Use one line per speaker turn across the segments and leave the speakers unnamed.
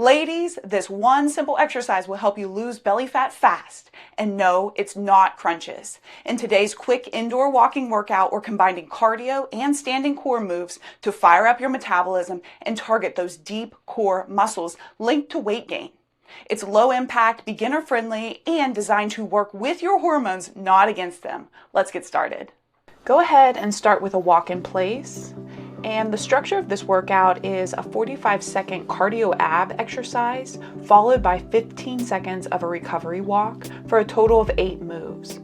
Ladies, this one simple exercise will help you lose belly fat fast. And no, it's not crunches. In today's quick indoor walking workout, we're combining cardio and standing core moves to fire up your metabolism and target those deep core muscles linked to weight gain. It's low impact, beginner friendly, and designed to work with your hormones, not against them. Let's get started. Go ahead and start with a walk in place. And the structure of this workout is a 45-second cardio ab exercise, followed by 15 seconds of a recovery walk for a total of 8 moves.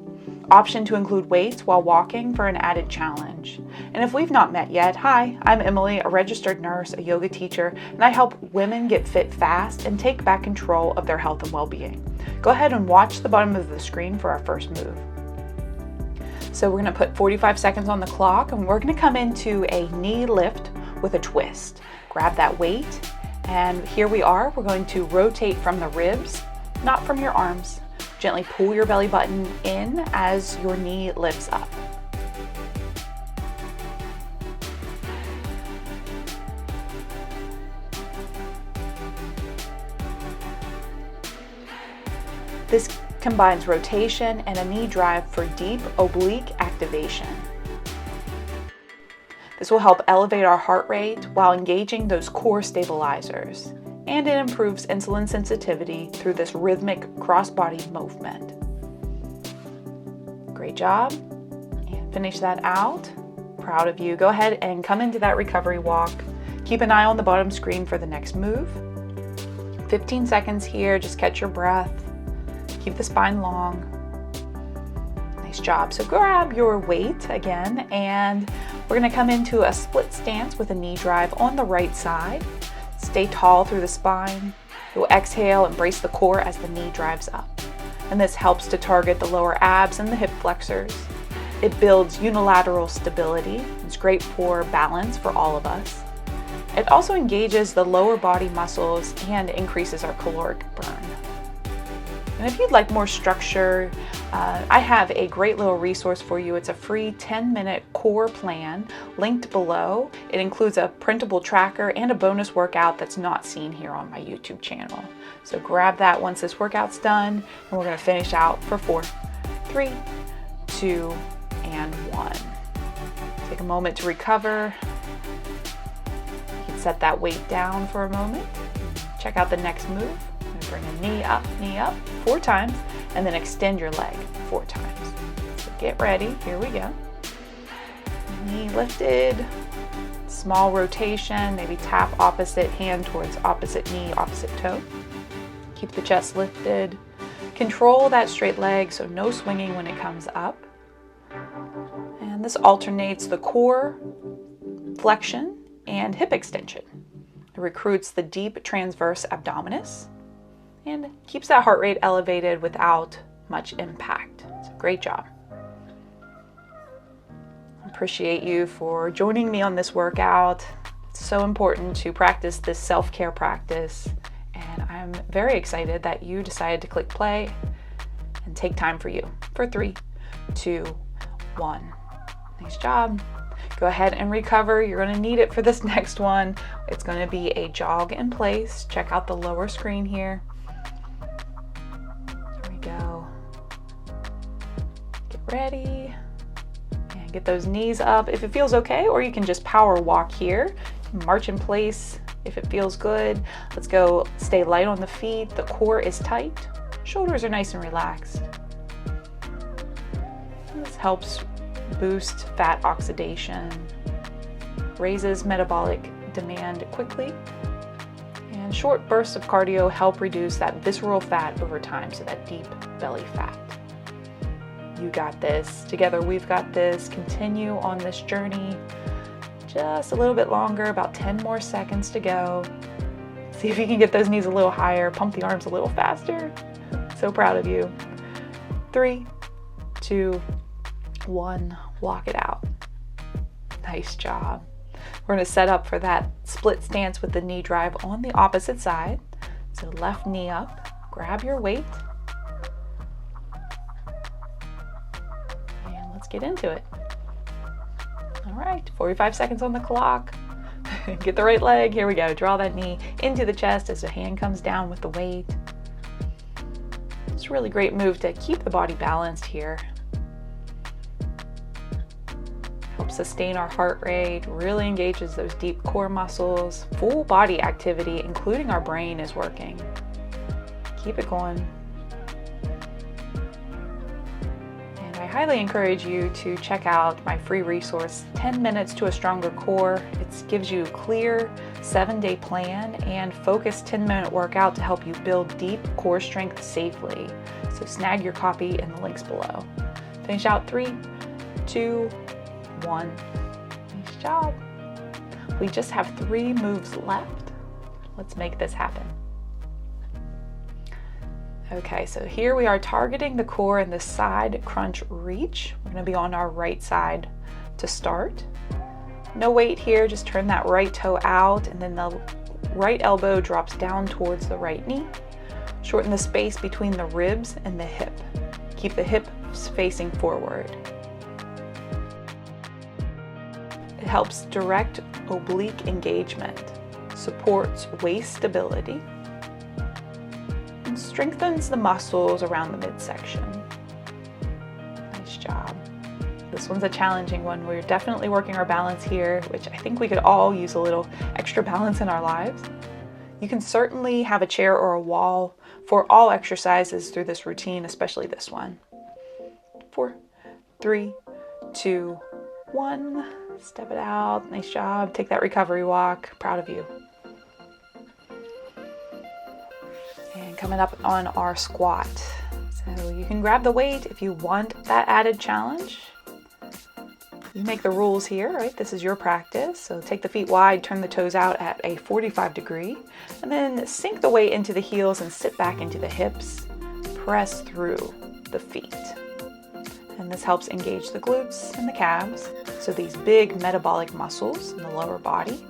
Option to include weights while walking for an added challenge. And if we've not met yet, hi, I'm Emily, a registered nurse, a yoga teacher, and I help women get fit fast and take back control of their health and well-being. Go ahead and watch the bottom of the screen for our first move. So we're going to put 45 seconds on the clock, and we're going to come into a knee lift with a twist. Grab that weight, and here we are. We're going to rotate from the ribs, not from your arms. Gently pull your belly button in as your knee lifts up. This combines rotation and a knee drive for deep oblique activation. This will help elevate our heart rate while engaging those core stabilizers, and it improves insulin sensitivity through this rhythmic cross-body movement. Great job, and finish that out. Proud of you. Go ahead and come into that recovery walk. Keep an eye on the bottom screen for the next move. 15 seconds here, just catch your breath. Keep the spine long. Nice job. So grab your weight again, and we're going to come into a split stance with a knee drive on the right side. Stay tall through the spine. You'll exhale and brace the core as the knee drives up. And this helps to target the lower abs and the hip flexors. It builds unilateral stability. It's great for balance for all of us. It also engages the lower body muscles and increases our caloric burn. And if you'd like more structure, I have a great little resource for you. It's a free 10-minute core plan linked below. It includes a printable tracker and a bonus workout that's not seen here on my YouTube channel. So grab that once this workout's done, and we're going to finish out for 4, 3, 2, and 1. Take a moment to recover. You can set that weight down for a moment. Check out the next move. Bring a knee up 4 times, and then extend your leg 4 times. So get ready, here we go. Knee lifted, small rotation, maybe tap opposite hand towards opposite knee, opposite toe. Keep the chest lifted. Control that straight leg, so no swinging when it comes up. And this alternates the core flexion and hip extension. It recruits the deep transverse abdominis and keeps that heart rate elevated without much impact. So great job. Appreciate you for joining me on this workout. It's so important to practice this self-care practice, and I'm very excited that you decided to click play and take time for you. For 3, 2, 1. Nice job. Go ahead and recover. You're going to need it for this next one. It's going to be a jog in place. Check out the lower screen here. Go. Get ready and get those knees up if it feels okay, or you can just power walk here. March in place if it feels good. Let's go. Stay light on the feet. The core is tight. Shoulders are nice and relaxed. This helps boost fat oxidation, raises metabolic demand quickly. And short bursts of cardio help reduce that visceral fat over time, so that deep belly fat. You got this. Together we've got this. Continue on this journey. Just a little bit longer, about 10 more seconds to go. See if you can get those knees a little higher, pump the arms a little faster. So proud of you. 3, 2, 1, walk it out. Nice job. We're going to set up for that split stance with the knee drive on the opposite side. So left knee up, grab your weight, and let's get into it. All right, 45 seconds on the clock. Get the right leg. Here we go. Draw that knee into the chest as the hand comes down with the weight. It's a really great move to keep the body balanced here. Helps sustain our heart rate, really engages those deep core muscles. Full body activity, including our brain, is working. Keep it going. And I highly encourage you to check out my free resource, 10 Minutes to a Stronger Core. It gives you a clear 7-day plan and focused 10-minute workout to help you build deep core strength safely. So snag your copy in the links below. Finish out 3, 2, 1. Nice job. We just have 3 moves left. Let's make this happen. Okay, so here we are targeting the core in the side crunch reach. We're going to be on our right side to start. No weight here, just turn that right toe out and then the right elbow drops down towards the right knee. Shorten the space between the ribs and the hip. Keep the hips facing forward. It helps direct oblique engagement, supports waist stability, and strengthens the muscles around the midsection. Nice job. This one's a challenging one. We're definitely working our balance here, which I think we could all use a little extra balance in our lives. You can certainly have a chair or a wall for all exercises through this routine, especially this one. 4, 3, 2, 1. Step it out. Nice job. Take that recovery walk. Proud of you. And coming up on our squat. So you can grab the weight if you want that added challenge. You make the rules here, right? This is your practice. So take the feet wide, turn the toes out at a 45 degree, and then sink the weight into the heels and sit back into the hips. Press through the feet. And this helps engage the glutes and the calves. So these big metabolic muscles in the lower body.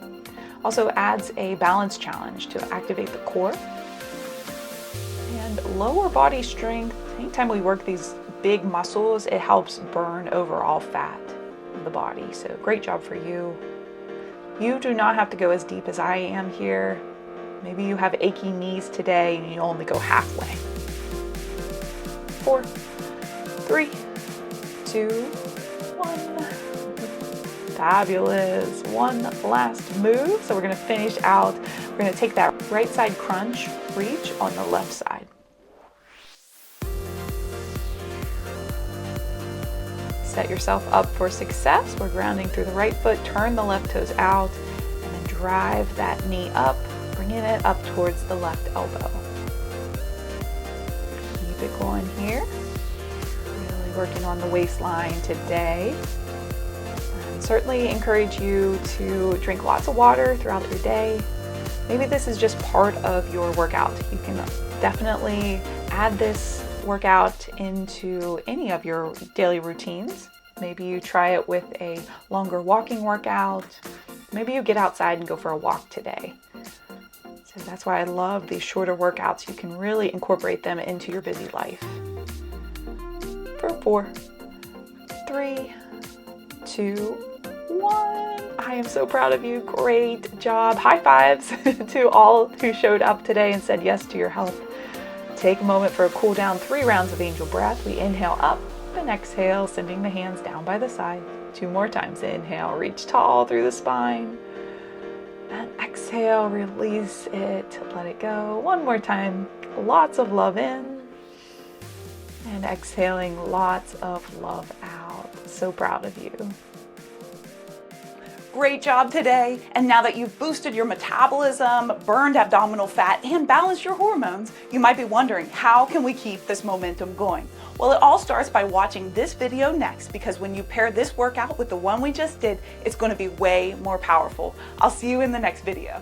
Also adds a balance challenge to activate the core. And lower body strength, anytime we work these big muscles, it helps burn overall fat in the body. So great job for you. You do not have to go as deep as I am here. Maybe you have achy knees today and you only go halfway. 4, 3, 2, 1. Fabulous. One last move. So we're going to finish out. We're going to take that right side crunch reach on the left side. Set yourself up for success. We're grounding through the right foot. Turn the left toes out and then drive that knee up, bringing it up towards the left elbow. Keep it going here. Really working on the waistline today. Certainly encourage you to drink lots of water throughout your day. Maybe this is just part of your workout. You can definitely add this workout into any of your daily routines. Maybe you try it with a longer walking workout. Maybe you get outside and go for a walk today. So that's why I love these shorter workouts. You can really incorporate them into your busy life. For 4, 3, 2, 1. I am so proud of you. Great job. High fives to all who showed up today and said yes to your health. Take a moment for a cool down. 3 rounds of angel breath. We inhale up and exhale, sending the hands down by the side. 2 more times. Inhale, reach tall through the spine. And exhale, release it, let it go. 1 more time. Lots of love in. And exhaling lots of love out. So proud of you. Great job today. And now that you've boosted your metabolism, burned abdominal fat, and balanced your hormones, you might be wondering, how can we keep this momentum going? Well, it all starts by watching this video next, because when you pair this workout with the one we just did, it's going to be way more powerful. I'll see you in the next video.